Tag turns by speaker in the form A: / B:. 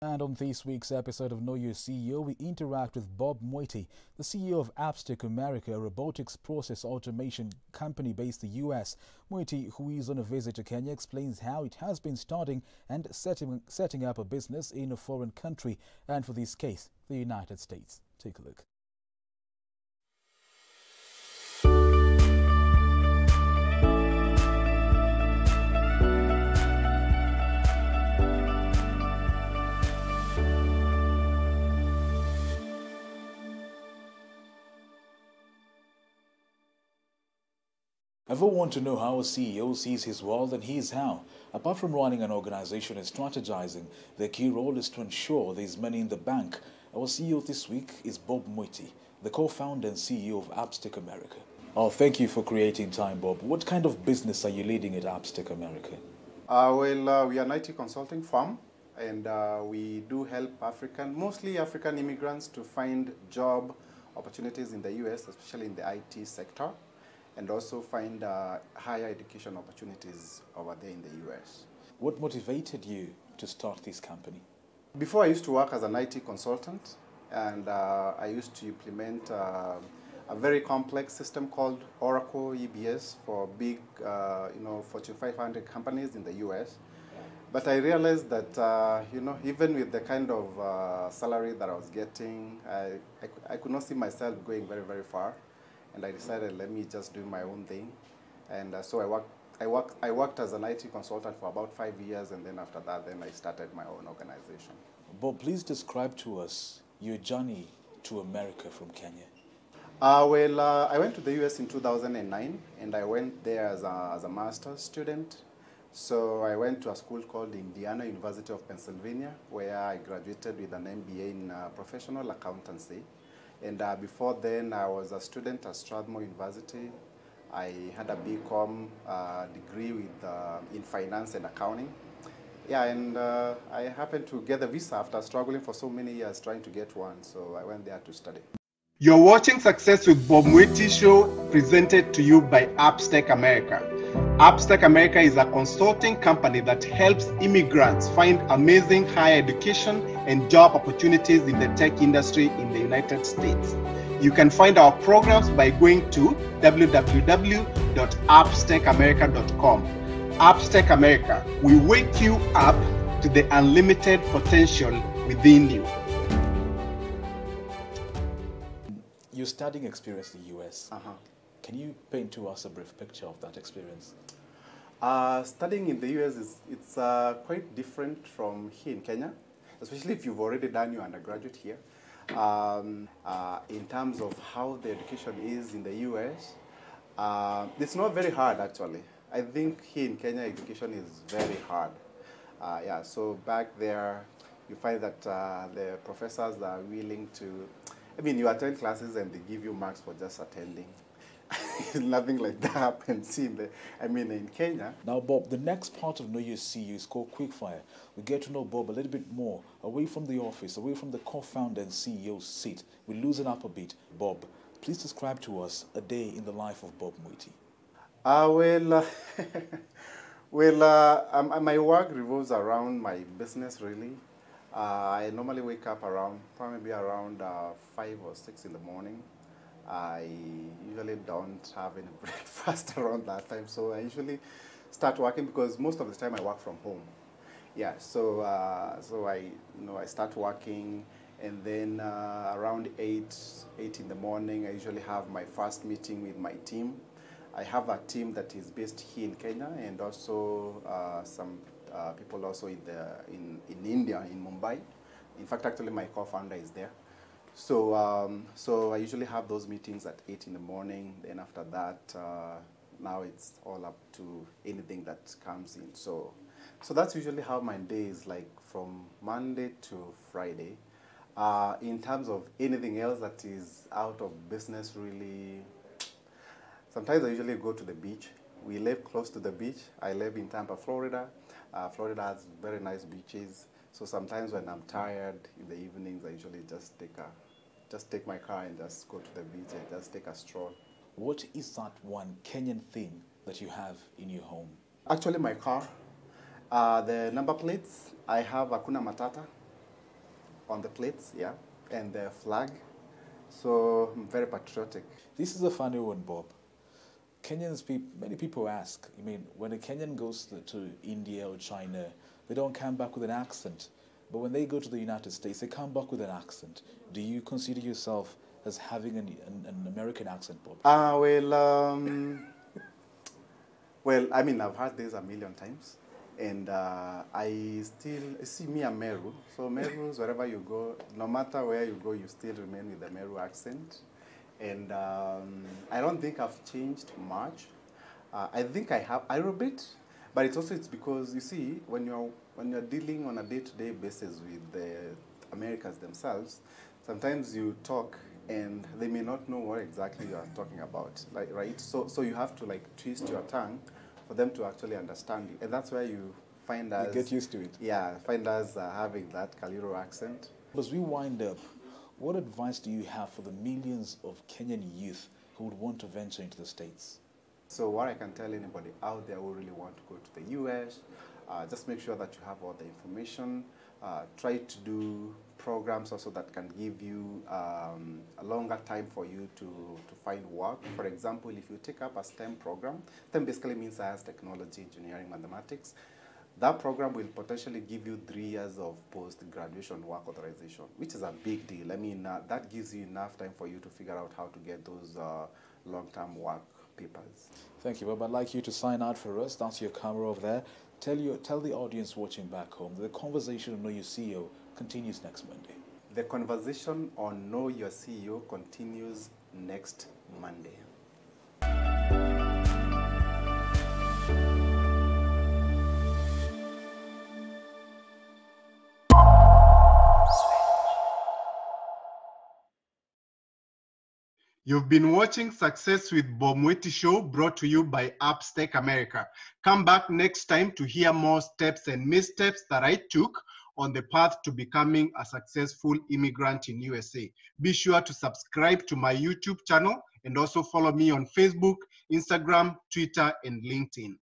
A: And on this week's episode of Know Your CEO, we interact with Bob Mwiti, the CEO of Appstic America, a robotics process automation company based in the US. Mwiti, who is on a visit to Kenya, explains how it has been starting and setting up a business in a foreign country, and for this case, the United States. Take a look. Ever want to know how a CEO sees his world? And here's how. Apart from running an organization and strategizing, their key role is to ensure there's money in the bank. Our CEO this week is Bob Mwiti, the co-founder and CEO of Appstic America. Oh, thank you for creating time, Bob. What kind of business are you leading at Appstic America?
B: We are an IT consulting firm, and we do help mostly African immigrants to find job opportunities in the US, especially in the IT sector, and also find higher education opportunities over there in the US.
A: What motivated you to start this company?
B: Before, I used to work as an IT consultant, and I used to implement a very complex system called Oracle EBS for big, Fortune 500 companies in the US. But I realized that, even with the kind of salary that I was getting, I could not see myself going very, very far. And I decided, let me just do my own thing. And so I worked as an IT consultant for about 5 years, and then after that, I started my own organization.
A: Bob, please describe to us your journey to America from Kenya.
B: I went to the US in 2009, and I went there as a master's student. So I went to a school called Indiana University of Pennsylvania, where I graduated with an MBA in professional accountancy. And before then, I was a student at Strathmore University. I had a BCom degree in finance and accounting. Yeah, and I happened to get a visa after struggling for so many years trying to get one. So I went there to study.
C: You're watching Success with Bob Mwiti Show, presented to you by Appstic America. Appstic America is a consulting company that helps immigrants find amazing higher education and job opportunities in the tech industry in the United States. You can find our programs by going to www.appsticamerica.com. Appstic America, we wake you up to the unlimited potential within you.
A: Your studying experience in the US. Can you paint to us a brief picture of that experience?
B: Studying in the US it's quite different from here in Kenya, especially if you've already done your undergraduate here. In terms of how the education is in the US, it's not very hard actually. I think here in Kenya, education is very hard. So back there, you find that the professors are willing to, you attend classes and they give you marks for just attending. Nothing like that happens in Kenya.
A: Now, Bob, the next part of Know Your CEO is called Quickfire. We get to know Bob a little bit more, away from the office, away from the co-founder and CEO seat. We loosen up a bit. Bob, please describe to us a day in the life of Bob Mwiti.
B: My work revolves around my business, really. I normally wake up probably around 5 or 6 in the morning. I usually don't have any breakfast around that time, so I usually start working because most of the time I work from home. Yeah, so I start working, and then around 8 in the morning, I usually have my first meeting with my team. I have a team that is based here in Kenya, and also some people also in India, in Mumbai. In fact, actually, my co-founder is there. So I usually have those meetings at 8 in the morning. Then after that, now it's all up to anything that comes in. So that's usually how my day is like from Monday to Friday. In terms of anything else that is out of business, really, sometimes I usually go to the beach. We live close to the beach. I live in Tampa, Florida. Florida has very nice beaches. So sometimes when I'm tired in the evenings, I usually just take my car and just go to the beach and just take a stroll.
A: What is that one Kenyan thing that you have in your home?
B: Actually, my car. The number plates, I have Hakuna Matata. on the plates, yeah, and the flag. So I'm very patriotic.
A: This is a funny one, Bob. Many people ask, I mean, when a Kenyan goes to India or China, they don't come back with an accent. But when they go to the United States, they come back with an accent. Do you consider yourself as having an American accent, Bob?
B: Well, I mean, I've heard this a million times. And I still see me a Meru. So Merus, wherever you go, no matter where you go, you still remain with the Meru accent. And I don't think I've changed much. I think I have a little bit, but it's because you see when you're dealing on a day-to-day basis with the Americans themselves, sometimes you talk and they may not know what exactly you are talking about, like, right? So you have to like twist your tongue for them to actually understand you, and that's where you find us.
A: You get used to it.
B: Yeah, find us having that Kaliro accent.
A: As we wind up, what advice do you have for the millions of Kenyan youth who would want to venture into the States?
B: So what I can tell anybody out there who really want to go to the US, just make sure that you have all the information. Try to do programs also that can give you a longer time for you to find work. For example, if you take up a STEM program, STEM basically means science, technology, engineering, mathematics. That program will potentially give you 3 years of post-graduation work authorization, which is a big deal. I mean, that gives you enough time for you to figure out how to get those long-term work papers.
A: Thank you, Bob. I'd like you to sign out for us. That's your camera over there. Tell the audience watching back home that the conversation on Know Your CEO continues next Monday.
B: The conversation on Know Your CEO continues next Monday.
C: You've been watching Success with Bob Mwiti Show, brought to you by Upstack America. Come back next time to hear more steps and missteps that I took on the path to becoming a successful immigrant in USA. Be sure to subscribe to my YouTube channel and also follow me on Facebook, Instagram, Twitter, and LinkedIn.